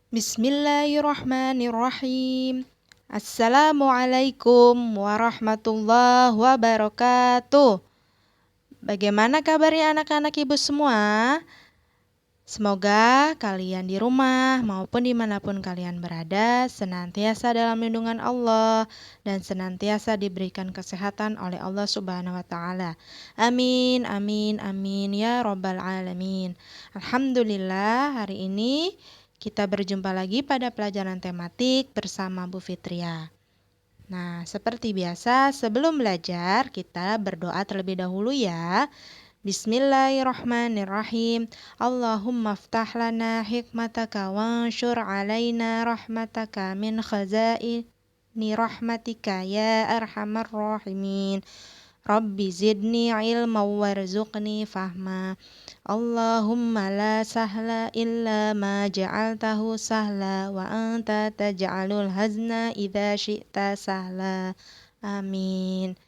Bismillahirrahmanirrahim. Assalamualaikum warahmatullahi wabarakatuh. Bagaimana kabarnya anak-anak ibu semua? Semoga kalian di rumah maupun dimanapun kalian berada senantiasa dalam lindungan Allah dan senantiasa diberikan kesehatan oleh Allah Subhanahu wa Ta'ala. Amin, amin, amin ya Rabbal Alamin. Alhamdulillah, hari ini kita berjumpa lagi pada pelajaran tematik bersama Bu Fitria. Nah, seperti biasa, sebelum belajar kita berdoa terlebih dahulu ya. Bismillahirrahmanirrahim. Allahumma ftah lana hikmataka wanshur alaina rahmataka min khazaini rahmatika ya arhamar rahimin. Rabbi zidni ilma warzuqni fahma. Allahumma la sahla illa ma ja'altahu sahla wa anta taj'alul hazna idza syi'ta sahla. Amin.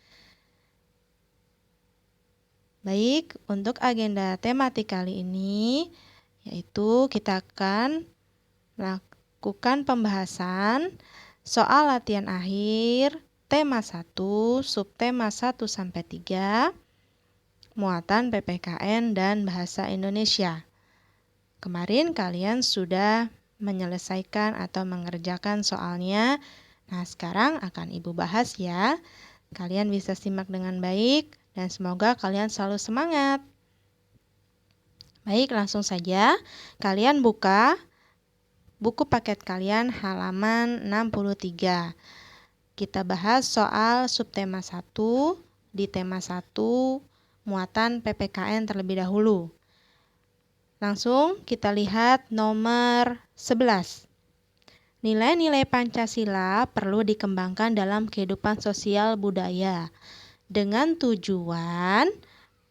Baik, untuk agenda tematik kali ini yaitu kita akan melakukan pembahasan soal latihan akhir tema 1, subtema 1 sampai 3, muatan PPKN dan bahasa Indonesia. Kemarin kalian sudah menyelesaikan atau mengerjakan soalnya. Nah, sekarang akan Ibu bahas ya. Kalian bisa simak dengan baik dan semoga kalian selalu semangat. Baik, langsung saja. Kalian buka buku paket kalian halaman 63. Kita bahas soal subtema 1 di tema 1 muatan PPKN terlebih dahulu. Langsung kita lihat nomor 11. Nilai-nilai Pancasila perlu dikembangkan dalam kehidupan sosial budaya dengan tujuan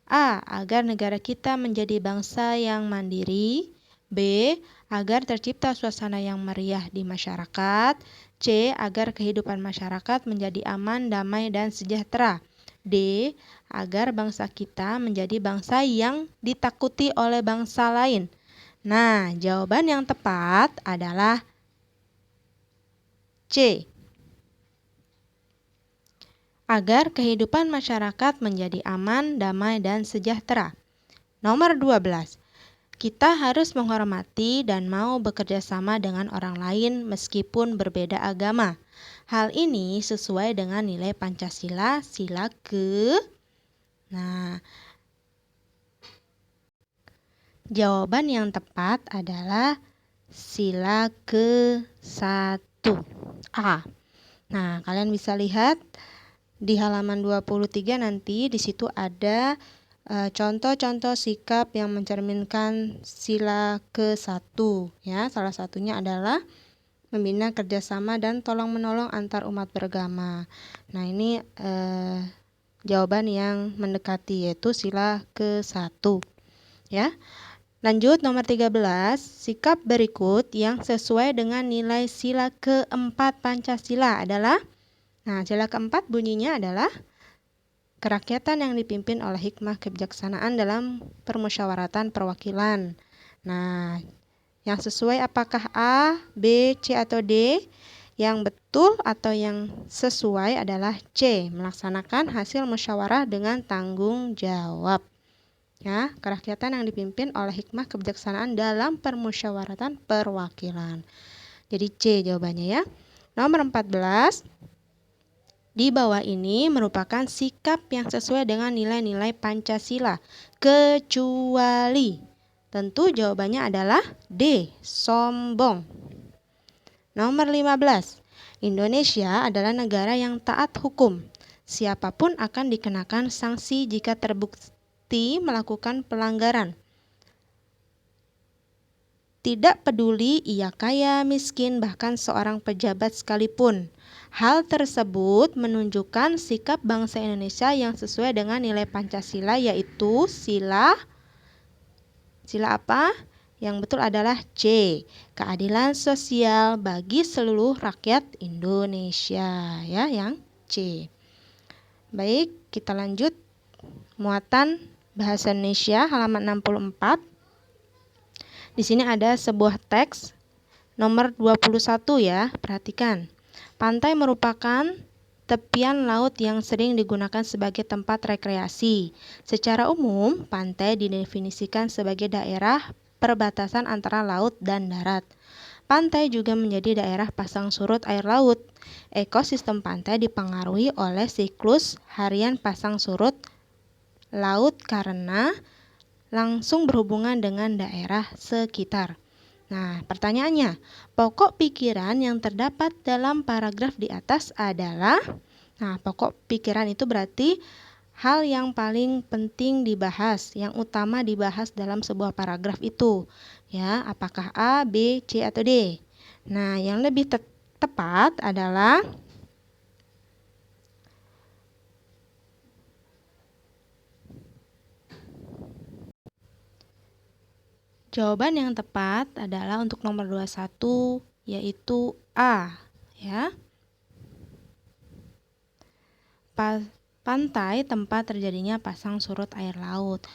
A. Agar negara kita menjadi bangsa yang mandiri. B. Agar tercipta suasana yang meriah di masyarakat. C. Agar kehidupan masyarakat menjadi aman, damai, dan sejahtera. D. Agar bangsa kita menjadi bangsa yang ditakuti oleh bangsa lain. Nah, jawaban yang tepat adalah C. Agar kehidupan masyarakat menjadi aman, damai, dan sejahtera. Nomor 12. Kita harus menghormati dan mau bekerja sama dengan orang lain meskipun berbeda agama. Hal ini sesuai dengan nilai Pancasila sila ke. Nah, jawaban yang tepat adalah sila ke-1 A. Nah, kalian bisa lihat di halaman 23 nanti di situ ada contoh-contoh sikap yang mencerminkan sila ke-1 ya. Salah satunya adalah membina kerjasama dan tolong-menolong antar umat beragama. Nah, ini jawaban yang mendekati yaitu sila ke-1 ya. Lanjut nomor 13, sikap berikut yang sesuai dengan nilai sila ke-4 Pancasila adalah, nah sila ke-4 bunyinya adalah kerakyatan yang dipimpin oleh hikmah kebijaksanaan dalam permusyawaratan perwakilan. Nah, yang sesuai apakah A, B, C, atau D? Yang betul atau yang sesuai adalah C, melaksanakan hasil musyawarah dengan tanggung jawab. Ya, kerakyatan yang dipimpin oleh hikmah kebijaksanaan dalam permusyawaratan perwakilan. Jadi C jawabannya ya. Nomor 14. Di bawah ini merupakan sikap yang sesuai dengan nilai-nilai Pancasila, kecuali. Tentu jawabannya adalah D, sombong. Nomor 15. Indonesia adalah negara yang taat hukum. Siapapun akan dikenakan sanksi jika terbukti melakukan pelanggaran. Tidak peduli ia kaya, miskin, bahkan seorang pejabat sekalipun. Hal tersebut menunjukkan sikap bangsa Indonesia yang sesuai dengan nilai Pancasila yaitu sila apa? Yang betul adalah C, keadilan sosial bagi seluruh rakyat Indonesia ya, yang C. Baik, kita lanjut muatan bahasa Indonesia halaman 64. Di sini ada sebuah teks. nomor 21 ya, perhatikan. Pantai merupakan tepian laut yang sering digunakan sebagai tempat rekreasi. Secara umum, pantai didefinisikan sebagai daerah perbatasan antara laut dan darat. Pantai juga menjadi daerah pasang surut air laut. Ekosistem pantai dipengaruhi oleh siklus harian pasang surut laut karena langsung berhubungan dengan daerah sekitar. Nah, pertanyaannya, pokok pikiran yang terdapat dalam paragraf di atas adalah, nah, pokok pikiran itu berarti hal yang paling penting dibahas, yang utama dibahas dalam sebuah paragraf itu. Ya, apakah A, B, C, atau D? Nah, yang lebih tepat adalah jawaban yang tepat adalah untuk nomor 21, yaitu A, ya. Pantai tempat terjadinya pasang surut air laut.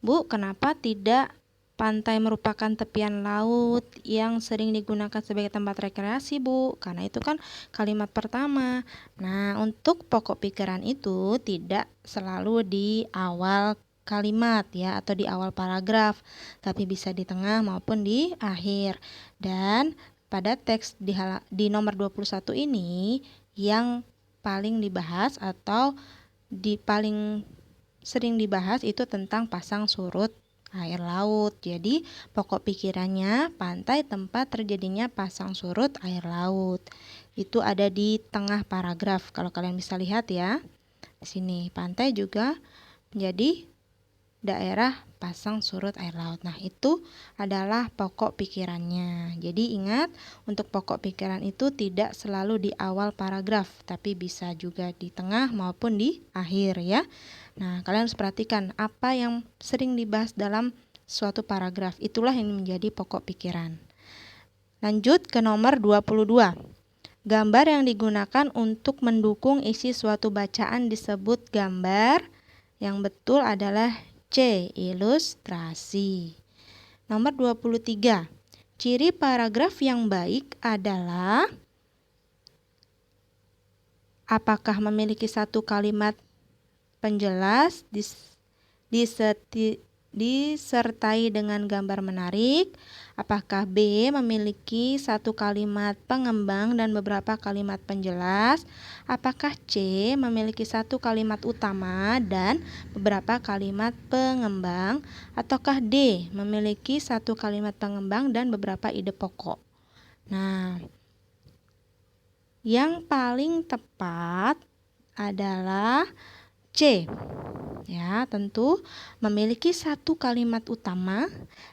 Bu, kenapa tidak pantai merupakan tepian laut yang sering digunakan sebagai tempat rekreasi, Bu? Karena itu kan kalimat pertama. Nah, untuk pokok pikiran itu tidak selalu di awal kalimat ya, atau di awal paragraf, tapi bisa di tengah maupun di akhir. Dan pada teks di nomor 21 ini yang paling dibahas atau paling sering dibahas itu tentang pasang surut air laut. Jadi pokok pikirannya pantai tempat terjadinya pasang surut air laut. Itu ada di tengah paragraf. Kalau kalian bisa lihat ya. Di sini pantai juga menjadi daerah pasang surut air laut. Nah, itu adalah pokok pikirannya. Jadi ingat, untuk pokok pikiran itu tidak selalu di awal paragraf, tapi bisa juga di tengah maupun di akhir ya. Nah, kalian harus perhatikan apa yang sering dibahas dalam suatu paragraf. Itulah yang menjadi pokok pikiran. Lanjut ke nomor 22. Gambar yang digunakan untuk mendukung isi suatu bacaan disebut gambar. Yang betul adalah C. Ilustrasi. Nomor 23. Ciri paragraf yang baik adalah apakah memiliki satu kalimat penjelas disertai dengan gambar menarik? Apakah B memiliki satu kalimat pengembang dan beberapa kalimat penjelas? Apakah C memiliki satu kalimat utama dan beberapa kalimat pengembang? Ataukah D memiliki satu kalimat pengembang dan beberapa ide pokok? Nah, yang paling tepat adalah C. Ya, tentu memiliki satu kalimat utama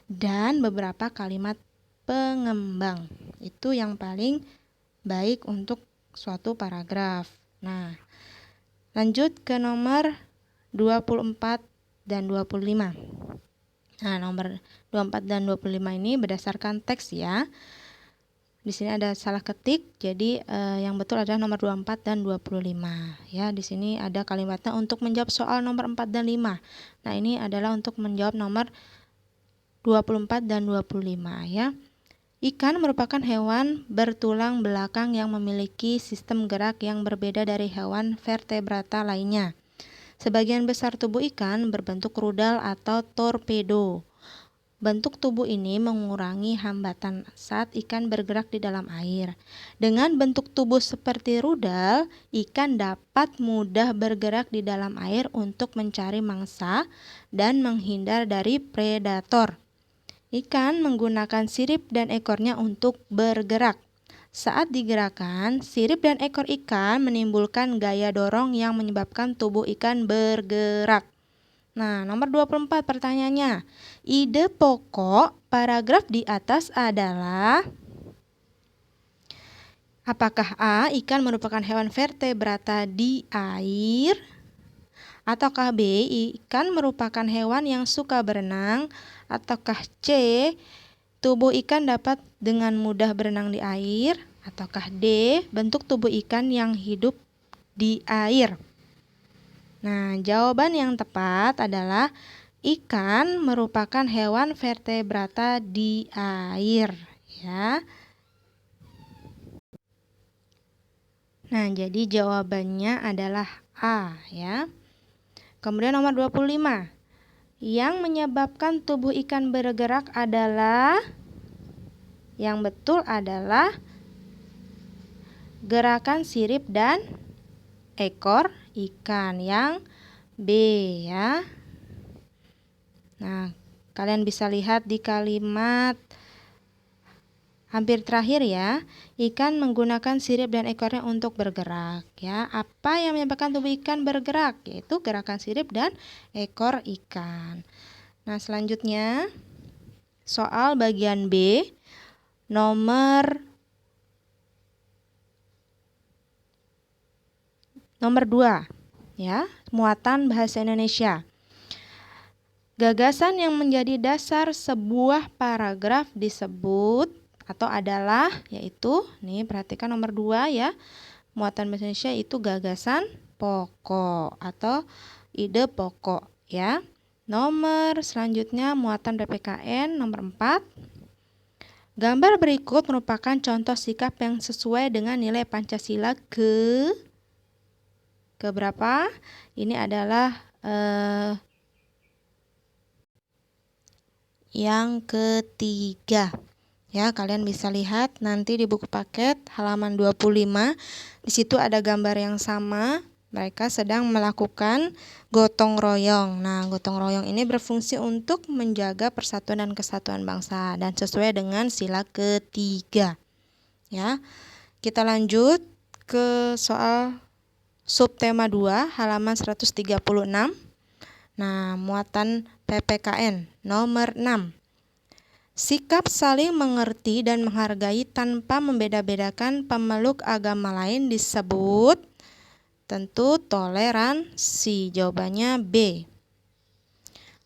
dan beberapa kalimat pengembang. Itu yang paling baik untuk suatu paragraf. Nah, lanjut ke nomor 24 dan 25. Nah, nomor 24 dan 25 ini berdasarkan teks ya. Di sini ada salah ketik, jadi yang betul adalah nomor 24 dan 25. Ya, di sini ada kalimatnya untuk menjawab soal nomor 4 dan 5. Nah, ini adalah untuk menjawab nomor 24 dan 25 ya. Ikan merupakan hewan bertulang belakang yang memiliki sistem gerak yang berbeda dari hewan vertebrata lainnya. Sebagian besar tubuh ikan berbentuk rudal atau torpedo. Bentuk tubuh ini mengurangi hambatan saat ikan bergerak di dalam air. Dengan bentuk tubuh seperti rudal, ikan dapat mudah bergerak di dalam air untuk mencari mangsa dan menghindar dari predator. Ikan menggunakan sirip dan ekornya untuk bergerak. Saat digerakkan, sirip dan ekor ikan menimbulkan gaya dorong yang menyebabkan tubuh ikan bergerak. Nah, nomor 24 pertanyaannya. Ide pokok paragraf di atas adalah apakah A. Ikan merupakan hewan vertebrata di air? Ataukah B. Ikan merupakan hewan yang suka berenang? Ataukah C. Tubuh ikan dapat dengan mudah berenang di air? Ataukah D. Bentuk tubuh ikan yang hidup di air? Nah, jawaban yang tepat adalah ikan merupakan hewan vertebrata di air, ya. Nah, jadi jawabannya adalah A ya. Kemudian nomor 25. Yang menyebabkan tubuh ikan bergerak adalah, yang betul adalah gerakan sirip dan ekor ikan, yang B ya. Nah, kalian bisa lihat di kalimat hampir terakhir ya, ikan menggunakan sirip dan ekornya untuk bergerak ya. Apa yang menyebabkan tubuh ikan bergerak? Yaitu gerakan sirip dan ekor ikan. Nah, selanjutnya soal bagian B nomor 2 ya, muatan bahasa Indonesia. Gagasan yang menjadi dasar sebuah paragraf disebut atau adalah, yaitu, nih perhatikan nomor 2 ya, muatan bahasa Indonesia itu gagasan pokok atau ide pokok ya. Nomor selanjutnya muatan PPKN nomor 4. Gambar berikut merupakan contoh sikap yang sesuai dengan nilai Pancasila ke berapa? Ini adalah yang ketiga ya. Kalian bisa lihat nanti di buku paket halaman 25. Di situ ada gambar yang sama. Mereka sedang melakukan gotong royong. Nah, gotong royong ini berfungsi untuk menjaga persatuan dan kesatuan bangsa dan sesuai dengan sila ketiga. Ya. Kita lanjut ke soal subtema 2 halaman 136. Nah, muatan PPKN nomor 6. Sikap saling mengerti dan menghargai tanpa membeda-bedakan pemeluk agama lain disebut, tentu toleransi. Jawabannya B.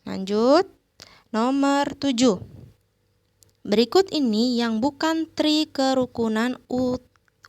Lanjut, nomor 7. Berikut ini yang bukan tri kerukunan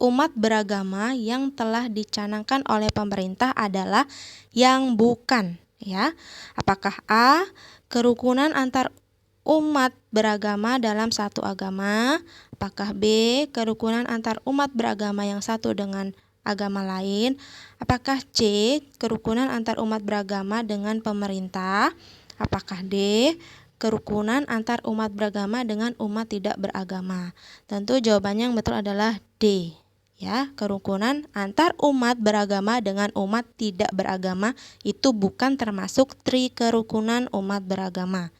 umat beragama yang telah dicanangkan oleh pemerintah adalah yang bukan. Ya, apakah A. kerukunan antar umat beragama dalam satu agama? Apakah B. kerukunan antar umat beragama yang satu dengan agama lain? Apakah C. kerukunan antar umat beragama dengan pemerintah? Apakah D. kerukunan antar umat beragama dengan umat tidak beragama? Tentu jawabannya yang betul adalah D. Ya, kerukunan antar umat beragama dengan umat tidak beragama itu bukan termasuk tri kerukunan umat beragama.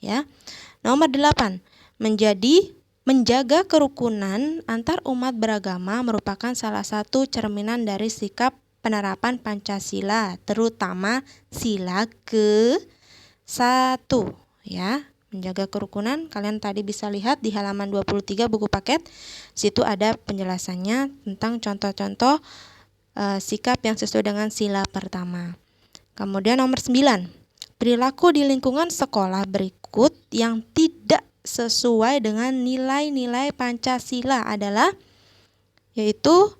Ya. Nomor 8. Menjaga kerukunan antar umat beragama merupakan salah satu cerminan dari sikap penerapan Pancasila, terutama sila ke-1 ya. Menjaga kerukunan, kalian tadi bisa lihat di halaman 23 buku paket. Situ ada penjelasannya tentang contoh-contoh sikap yang sesuai dengan sila pertama. Kemudian nomor 9. Perilaku di lingkungan sekolah berikut yang tidak sesuai dengan nilai-nilai Pancasila adalah, yaitu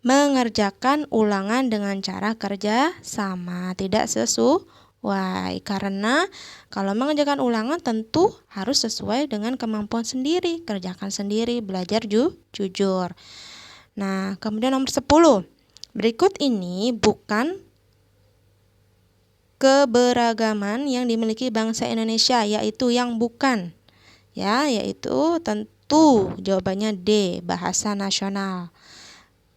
mengerjakan ulangan dengan cara kerja sama, tidak sesuai. Karena kalau mengerjakan ulangan tentu harus sesuai dengan kemampuan sendiri, kerjakan sendiri, belajar jujur. Nah, kemudian nomor 10. Berikut ini bukan keberagaman yang dimiliki bangsa Indonesia, yaitu yang bukan. Ya, yaitu tentu jawabannya D, bahasa nasional.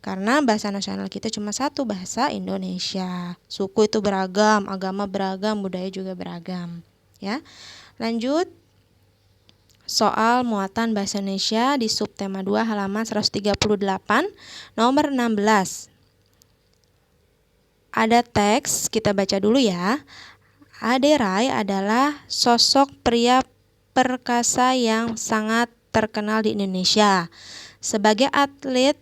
Karena bahasa nasional kita cuma satu, bahasa Indonesia. Suku itu beragam, agama beragam, budaya juga beragam. Ya, lanjut. Soal muatan bahasa Indonesia di subtema 2 halaman 138 nomor 16. Ada teks, kita baca dulu ya. Aderai adalah sosok pria perkasa yang sangat terkenal di Indonesia. Sebagai atlet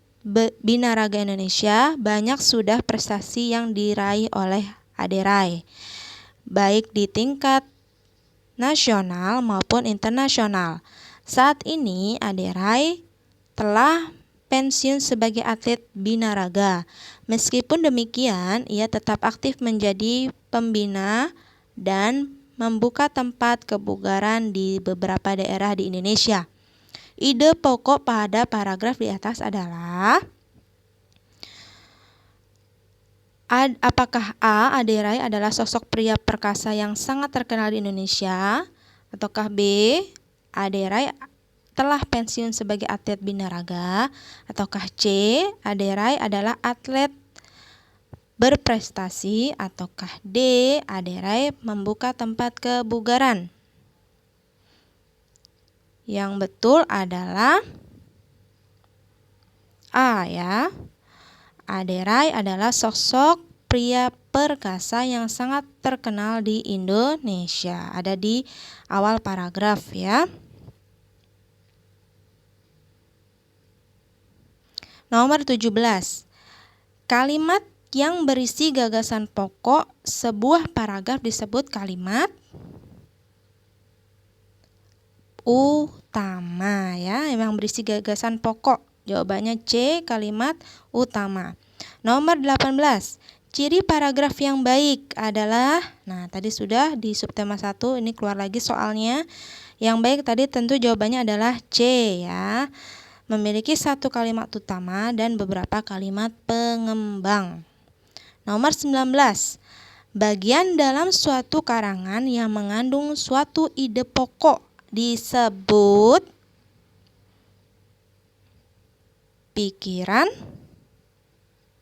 binaraga Indonesia, banyak sudah prestasi yang diraih oleh Aderai, baik di tingkat nasional maupun internasional. Saat ini Aderai telah pensiun sebagai atlet binaraga. Meskipun demikian, ia tetap aktif menjadi pembina dan membuka tempat kebugaran di beberapa daerah di Indonesia. Ide pokok pada paragraf di atas adalah, Apakah A. Aderai adalah sosok pria perkasa yang sangat terkenal di Indonesia? Ataukah B. Aderai telah pensiun sebagai atlet binaraga? Ataukah C. Aderai adalah atlet berprestasi? Ataukah D. Aderai membuka tempat kebugaran? Yang betul adalah A ya. Aderai adalah sosok pria perkasa yang sangat terkenal di Indonesia. Ada di awal paragraf ya. Nomor 17. Kalimat yang berisi gagasan pokok sebuah paragraf disebut kalimat utama ya. Yang berisi gagasan pokok. Jawabannya C, kalimat utama. Nomor 18. Ciri paragraf yang baik adalah, nah tadi sudah di subtema 1, ini keluar lagi soalnya. Yang baik tadi tentu jawabannya adalah C ya. Memiliki satu kalimat utama dan beberapa kalimat pengembang. Nomor 19. Bagian dalam suatu karangan yang mengandung suatu ide pokok disebut pikiran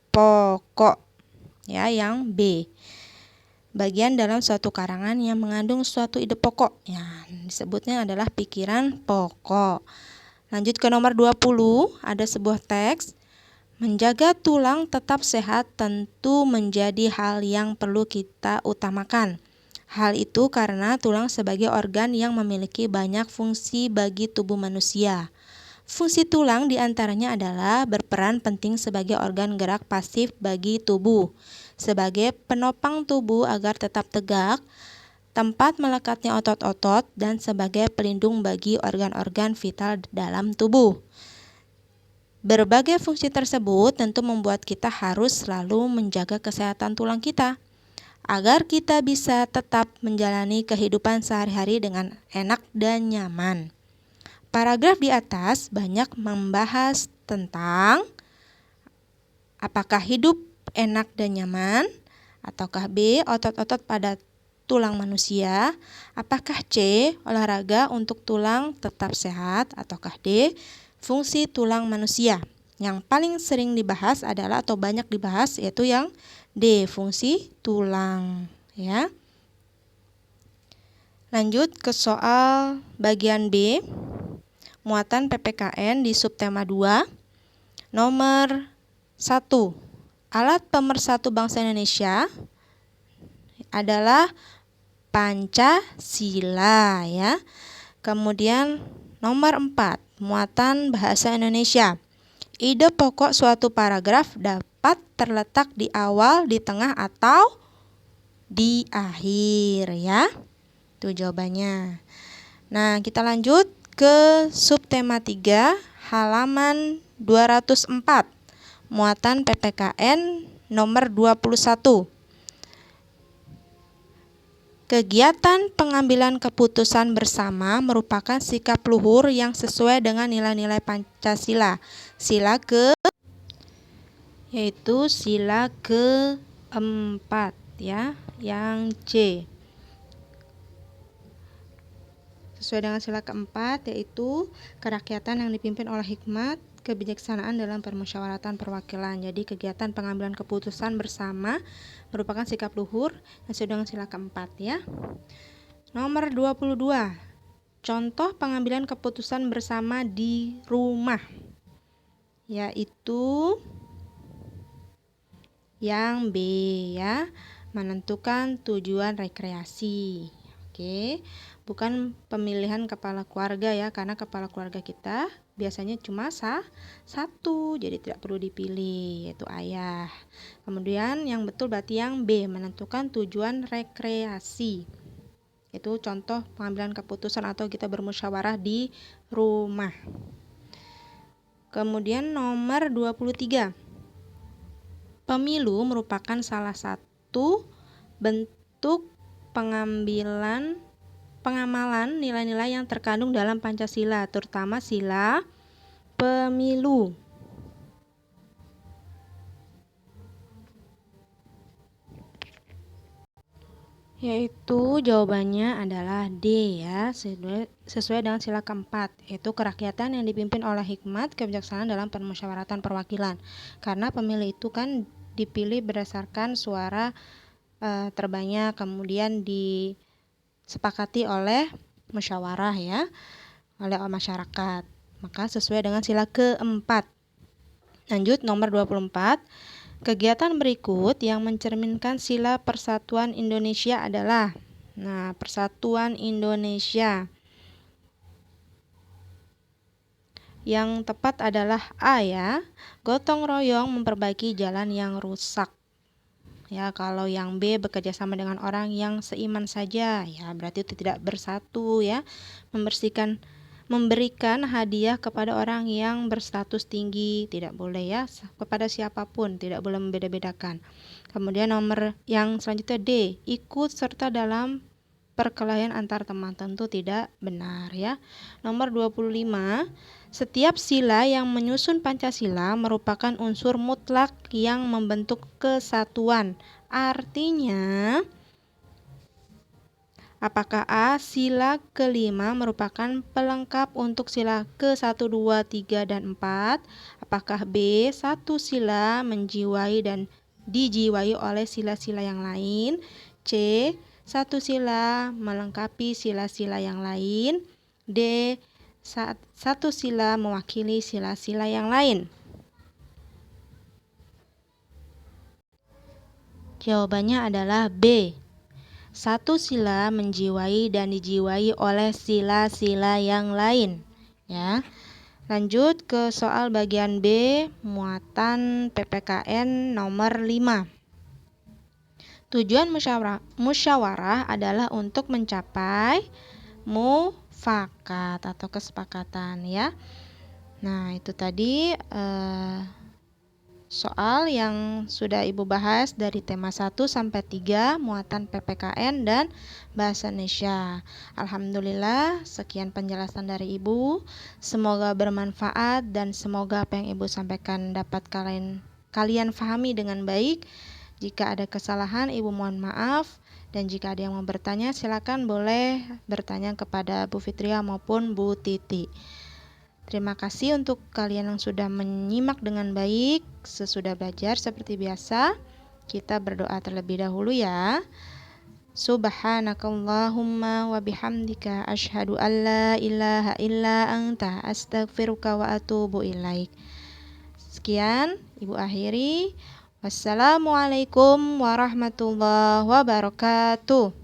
pokok ya, yang B. Bagian dalam suatu karangan yang mengandung suatu ide pokok ya, disebutnya adalah pikiran pokok. Lanjut ke nomor 20, ada sebuah teks. Menjaga tulang tetap sehat tentu menjadi hal yang perlu kita utamakan. Hal itu karena tulang sebagai organ yang memiliki banyak fungsi bagi tubuh manusia. Fungsi tulang diantaranya adalah berperan penting sebagai organ gerak pasif bagi tubuh, sebagai penopang tubuh agar tetap tegak, tempat melekatnya otot-otot, dan sebagai pelindung bagi organ-organ vital dalam tubuh. Berbagai fungsi tersebut tentu membuat kita harus selalu menjaga kesehatan tulang kita, agar kita bisa tetap menjalani kehidupan sehari-hari dengan enak dan nyaman. Paragraf di atas banyak membahas tentang apakah hidup enak dan nyaman, ataukah B. otot-otot pada tulang manusia, apakah C. olahraga untuk tulang tetap sehat, ataukah D. fungsi tulang manusia. Yang paling sering dibahas adalah atau banyak dibahas yaitu yang D. fungsi tulang ya. Lanjut ke soal bagian B. Muatan PPKN di subtema 2. Nomor 1. Alat pemersatu bangsa Indonesia adalah Pancasila ya. Kemudian nomor 4. Muatan bahasa Indonesia. Ide pokok suatu paragraf dapat terletak di awal, di tengah, atau di akhir ya. Itu jawabannya. Nah, kita lanjut ke subtema 3 halaman 204. Muatan PPKN nomor 21. Kegiatan pengambilan keputusan bersama merupakan sikap luhur yang sesuai dengan nilai-nilai Pancasila. Yaitu sila keempat ya, yang C. Sesuai dengan sila keempat yaitu kerakyatan yang dipimpin oleh hikmat, kebijaksanaan dalam permusyawaratan perwakilan. Jadi kegiatan pengambilan keputusan bersama merupakan sikap luhur yang sesuai dengan sila keempat ya. Nomor 22. Contoh pengambilan keputusan bersama di rumah, yaitu yang B ya, menentukan tujuan rekreasi. Oke, bukan pemilihan kepala keluarga ya, karena kepala keluarga kita biasanya cuma satu, jadi tidak perlu dipilih, yaitu ayah. Kemudian yang betul berarti yang B, menentukan tujuan rekreasi. Itu contoh pengambilan keputusan atau kita bermusyawarah di rumah. Kemudian nomor 23. Pemilu merupakan salah satu bentuk pengamalan nilai-nilai yang terkandung dalam Pancasila, terutama sila pemilu. Yaitu jawabannya adalah D ya, sesuai dengan sila keempat, yaitu kerakyatan yang dipimpin oleh hikmat kebijaksanaan dalam permusyawaratan perwakilan. Karena pemilih itu kan dipilih berdasarkan suara terbanyak, kemudian disepakati oleh musyawarah ya, oleh masyarakat. Maka sesuai dengan sila keempat. Lanjut nomor 24. Kegiatan berikut yang mencerminkan sila Persatuan Indonesia adalah Persatuan Indonesia. Yang tepat adalah A ya, gotong royong memperbaiki jalan yang rusak. Ya, kalau yang B bekerja sama dengan orang yang seiman saja, ya berarti itu tidak bersatu ya. Memberikan hadiah kepada orang yang berstatus tinggi, tidak boleh ya, kepada siapapun, tidak boleh membeda-bedakan. Kemudian nomor yang selanjutnya D, ikut serta dalam perkelahian antar teman, tentu tidak benar ya. Nomor 25, setiap sila yang menyusun Pancasila merupakan unsur mutlak yang membentuk kesatuan. Artinya, apakah A, sila kelima merupakan pelengkap untuk sila ke-1, 2, 3, dan 4? Apakah B, satu sila menjiwai dan dijiwai oleh sila-sila yang lain? C, satu sila melengkapi sila-sila yang lain? D, satu sila mewakili sila-sila yang lain? Jawabannya adalah B. Satu sila menjiwai dan dijiwai oleh sila-sila yang lain ya. Lanjut ke soal bagian B, muatan PPKN nomor 5. Tujuan musyawarah adalah untuk mencapai mufakat atau kesepakatan ya. Nah, itu tadi soal yang sudah Ibu bahas dari tema 1 sampai 3, muatan PPKN dan bahasa Indonesia. Alhamdulillah, sekian penjelasan dari Ibu. Semoga bermanfaat dan semoga apa yang Ibu sampaikan dapat kalian pahami dengan baik. Jika ada kesalahan, Ibu mohon maaf. Dan jika ada yang mau bertanya, silakan boleh bertanya kepada Bu Fitria maupun Bu Titi. Terima kasih untuk kalian yang sudah menyimak dengan baik. Sesudah belajar seperti biasa, kita berdoa terlebih dahulu ya. Subhanakallahumma wa bihamdika asyhadu an la ilaha illa anta astaghfiruka wa atubu ilaik. Sekian Ibu akhiri. Wassalamualaikum warahmatullahi wabarakatuh.